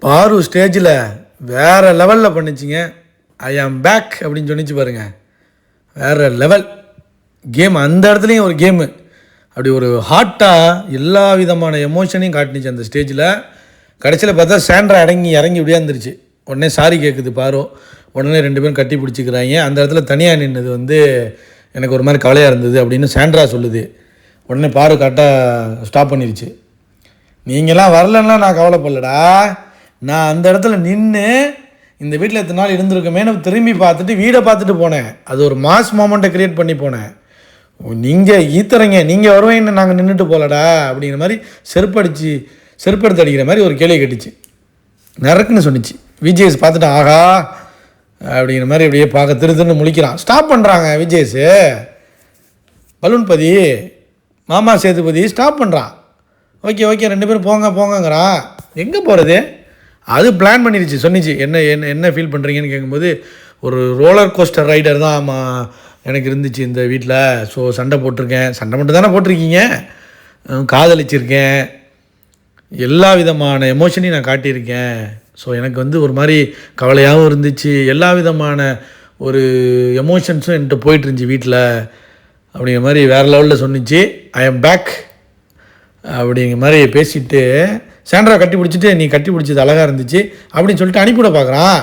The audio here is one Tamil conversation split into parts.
பாரு ஸ்டேஜில் வேறு லெவலில் பண்ணிச்சிங்க. ஐ ஆம் பேக் அப்படின்னு சொன்னிச்சு பாருங்கள். வேறு லெவல் கேம். அந்த இடத்துலையும் ஒரு கேமு அப்படி ஒரு ஹாட்டாக எல்லா விதமான எமோஷனையும் காட்டினுச்சு அந்த ஸ்டேஜில். கடைசியில் பார்த்தா சாண்ட்ரா இறங்கி விடியாந்துருச்சு. உடனே சாரி கேட்குது பாரு. உடனே 2 பேரும் கட்டி பிடிச்சிக்கிறாங்க. அந்த இடத்துல தனியாக நின்னது எனக்கு ஒரு மாதிரி கவலையாக இருந்தது அப்படின்னு சாண்ட்ரா சொல்லுது. உடனே பாரு கரெக்டாக ஸ்டாப் பண்ணிருச்சு. நீங்களாம் வரலன்னா நான் கவலைப்படலடா, நான் அந்த இடத்துல நின்று இந்த வீட்டில் எத்தனை நாள் இருந்திருக்கமேனு திரும்பி பார்த்துட்டு வீடை பார்த்துட்டு போனேன். அது ஒரு மாஸ் மொமெண்ட்டை க்ரியேட் பண்ணி போனேன். நீங்கள் ஈத்துறீங்க, நீங்கள் வருவீங்கன்னு நாங்கள் நின்றுட்டு போகலடா அப்படிங்கிற மாதிரி செருப்படுத்து அடிக்கிற மாதிரி ஒரு கேள்வி கேட்டுச்சு. நறுக்குன்னு சொன்னிச்சு. விஜேஎஸ் பார்த்துட்டு ஆகா அப்படிங்கிற மாதிரி அப்படியே பார்க்க திருன்னு முழிக்கிறான். ஸ்டாப் பண்ணுறாங்க விஜேஎஸு. பலூன் பதி மாமா சேதுபதி ஸ்டாப் பண்ணுறான். ஓகே 2 பேரும் போங்கங்கிறான். எங்கே போகிறது? அது பிளான் பண்ணிடுச்சு. சொன்னிச்சு என்ன ஃபீல் பண்ணுறீங்கன்னு கேட்கும்போது, ஒரு ரோலர் கோஸ்டர் ரைடர் தான் எனக்கு இருந்துச்சு இந்த வீட்டில். ஸோ சண்டை போட்டிருக்கேன். சண்டை மட்டும் தானே போட்டிருக்கீங்க, காதலிச்சிருக்கேன், எல்லா விதமான எமோஷனையும் நான் காட்டியிருக்கேன். ஸோ எனக்கு ஒரு மாதிரி கவலையாகவும் இருந்துச்சு. எல்லா விதமான ஒரு எமோஷன்ஸும் என்கிட்ட போயிட்டுருந்துச்சி வீட்டில் அப்படிங்கிற மாதிரி வேறு லெவலில் சொன்னிச்சு. ஐ ஆம் பேக் அப்படிங்கிற மாதிரி பேசிட்டு சாண்ட்ரா கட்டி பிடிச்சிட்டு, நீ கட்டி பிடிச்சது அழகாக இருந்துச்சு அப்படின்னு சொல்லிட்டு அனுப்பிவிட பார்க்குறான்.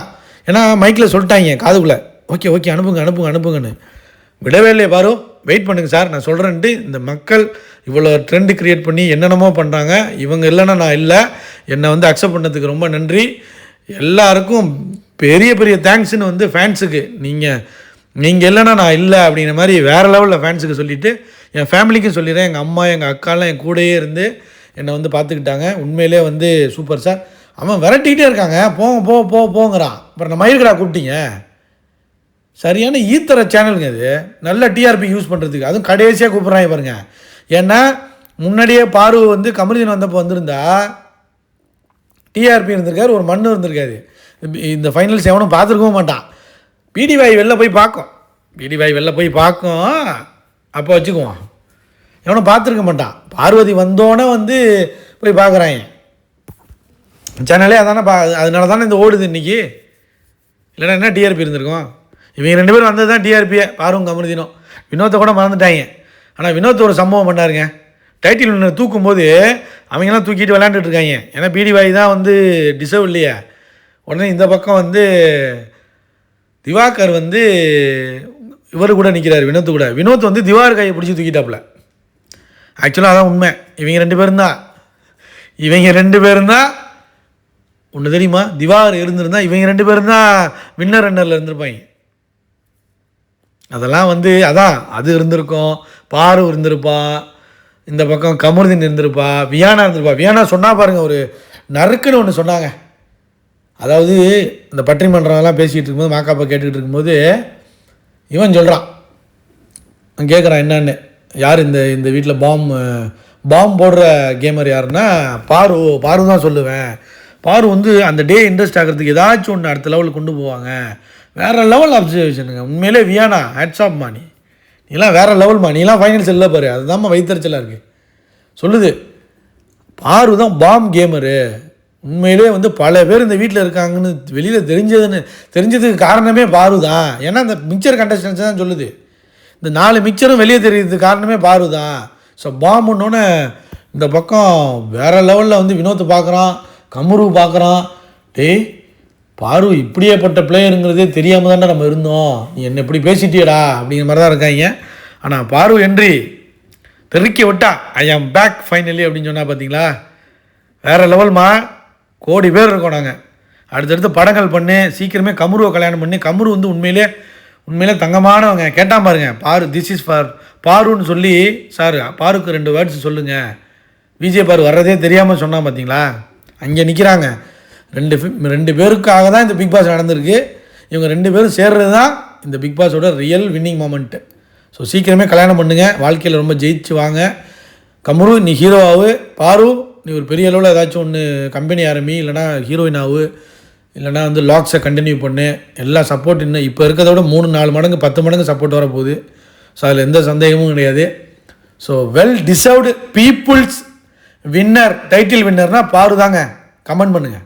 ஏன்னா மைக்கில் சொல்லிட்டாங்க காதுக்குள்ளே, ஓகே அனுப்புங்கன்னு. விடவே இல்லையே பாரு, வெயிட் பண்ணுங்கள் சார் நான் சொல்கிறேன்ட்டு இந்த மக்கள் இவ்வளோ ட்ரெண்டு க்ரியேட் பண்ணி என்னென்னமோ பண்ணுறாங்க. இவங்க இல்லைன்னா நான் இல்லை. என்னை அக்செப்ட் பண்ணதுக்கு ரொம்ப நன்றி. எல்லாருக்கும் பெரிய தேங்க்ஸ்னு ஃபேன்ஸுக்கு நீங்கள் இல்லைன்னா நான் இல்லை அப்படிங்கிற மாதிரி வேறு லெவலில் ஃபேன்ஸுக்கு சொல்லிவிட்டு என் ஃபேமிலிக்கும் சொல்லிடுறேன். எங்கள் அம்மா எங்கள் அக்காலாம் என் கூடயே இருந்து என்னை பார்த்துக்கிட்டாங்க. உண்மையிலே சூப்பர் சார். அவன் விரட்டிக்கிட்டே இருக்காங்க, போங்கிறான். அப்புறம் நம்ம மயிர்கடா கூப்பிட்டீங்க. சரியான ஈத்தர சேனலுங்க அது, நல்ல டிஆர்பி யூஸ் பண்ணுறதுக்கு. அதுவும் கடைசியாக கூப்பிட்றாங்க பாருங்க. ஏன்னா முன்னாடியே பாரு கமருதீன் வந்தப்போ வந்திருந்தா டிஆர்பி இருந்திருக்காரு, ஒரு மண்ணு இருந்திருக்காது. இந்த ஃபைனல்ஸ் எவனும் பார்த்துருக்கவும் மாட்டான். பிடிவாய் வெளில போய் பார்க்கும் அப்போ வச்சுக்குவான். எவனும் பார்த்துருக்க மாட்டான். பார்வதி வந்தோன்னே போய் பார்க்குறாங்க. சேனலே அதானே அதனால தானே இந்த ஓடுது இன்றைக்கி. இல்லைன்னா என்ன டிஆர்பி இருந்திருக்கும்? இவங்க 2 பேரும் வந்தது தான் டிஆர்பியை. பாருங்க கமருதீனும் வினோத்தை கூட மறந்துட்டாங்க. ஆனால் வினோத் ஒரு சம்பவம் பண்ணாருங்க. டைட்டில் ஒன்று தூக்கும்போது அவங்கெல்லாம் தூக்கிட்டு விளையாண்டுட்டு இருக்காங்க. ஏன்னா பிடிவாய் தான் டிசர்வ் இல்லையா. உடனே இந்த பக்கம் திவாகர் இவர் கூட நிற்கிறார், வினோத்து கூட. வினோத் திவாகர் கையை பிடிச்சி தூக்கிட்டாப்புல. ஆக்சுவலாக அதான் உண்மை. இவங்க 2 பேரும் தான் ஒன்று தெரியுமா, திவாகர் இருந்திருந்தா இவங்க 2 பேரும் தான் வின்னர் ரன்னரில் இருந்திருப்பாங்க. அதெல்லாம் அதான் அது இருந்திருக்கும். பாரு இருந்திருப்பா, இந்த பக்கம் கமருதீன் இருந்திருப்பா, வியானா இருந்திருப்பா. வியானா சொன்னால் பாருங்கள், ஒரு நறுக்குன்னு ஒன்று சொன்னாங்க. அதாவது இந்த பட்டிமன்றம்லாம் பேசிகிட்டு இருக்கும்போது மாக்காப்பா கேட்டுக்கிட்டு இருக்கும்போது இவன் சொல்கிறான், கேட்குறான் என்னன்னு, யார் இந்த வீட்டில் பாம் போடுற கேமர் யாருன்னா பாரு தான் சொல்லுவேன். பாரு அந்த டே இன்ட்ரெஸ்ட் ஆகிறதுக்கு ஏதாச்சும் ஒன்று அடுத்த லெவலுக்கு கொண்டு போவாங்க. வேறு லெவல் அப்சர்வேஷனுங்க. உண்மையிலே வியானா ஹேட்ஸ் ஆஃப் மா. நீலாம் வேறு லெவல்மா. நீலாம் ஃபைனல்ஸ் இல்லை பாரு, அதுதான்மா வைத்தறிச்சலாக இருக்குது சொல்லுது. பாரு தான் பாம் கேமரு. உண்மையிலே பல பேர் இந்த வீட்டில் இருக்காங்கன்னு வெளியில் தெரிஞ்சதுக்கு காரணமே பாரு தான். ஏன்னா இந்த மிக்சர் கண்டஸ்டன்ஸ் தான் சொல்லுது. இந்த 4 மிக்சரும் வெளியே தெரியுறதுக்கு காரணமே பாரு தான். ஸோ பாம்புன்னொன்னே இந்த பக்கம் வேறு லெவலில் வினோத்து பார்க்குறான், கமுரு பார்க்குறான். டேய் பாரு இப்படியேப்பட்ட பிளேயருங்கிறதே தெரியாமல் தானே நம்ம இருந்தோம், நீ என்ன இப்படி பேசிட்டியடா அப்படிங்கிற மாதிரி தான் இருக்காங்க. ஆனால் பாரு என்றி தெறிக்க விட்டா ஐ ஆம் பேக் ஃபைனலி அப்படின்னு சொன்னால் பார்த்தீங்களா, வேறு லெவல்மா. கோடி பேர் இருக்கோம் நாங்கள். அடுத்தடுத்து படங்கள் பண்ணி சீக்கிரமே கமுருவை கல்யாணம் பண்ணி, கமுரு உண்மையிலே தங்கமானவங்க. கேட்டான் பாருங்க, பாரு திஸ் இஸ் ஃபார் பாருன்னு சொல்லி, சார் பாருக்கு 2 வேர்ட்ஸ் சொல்லுங்கள். விஜய் பாரு வர்றதே தெரியாமல் சொன்னான் பார்த்தீங்களா. அங்கே நிற்கிறாங்க. 2 பேருக்காக தான் இந்த பிக் பாஸ் நடந்திருக்கு. இவங்க 2 பேரும் சேர்றது தான் இந்த பிக் பாஸோட ரியல் வின்னிங் மொமெண்ட்டு. ஸோ சீக்கிரமே கல்யாணம் பண்ணுங்கள், வாழ்க்கையில் ரொம்ப ஜெயிச்சு வாங்க. கமுரு நீ ஹீரோவாகு, பாரு நீ ஒரு பெரிய அளவில் ஏதாச்சும் ஒன்று கம்பெனி ஆரம்பி, இல்லைனா ஹீரோயின் ஆகு, இல்லைனா லாக்ஸை கண்டினியூ பண்ணு. எல்லா சப்போர்ட் இன்னும் இப்போ இருக்கிறத விட 3-4 மடங்கு 10 மடங்கு சப்போர்ட் வரப்போகுது. ஸோ அதில் எந்த சந்தேகமும் கிடையாது. So well deserved people's winner, title வின்னர்னால் பாரு தாங்க. கமெண்ட் பண்ணுங்கள்.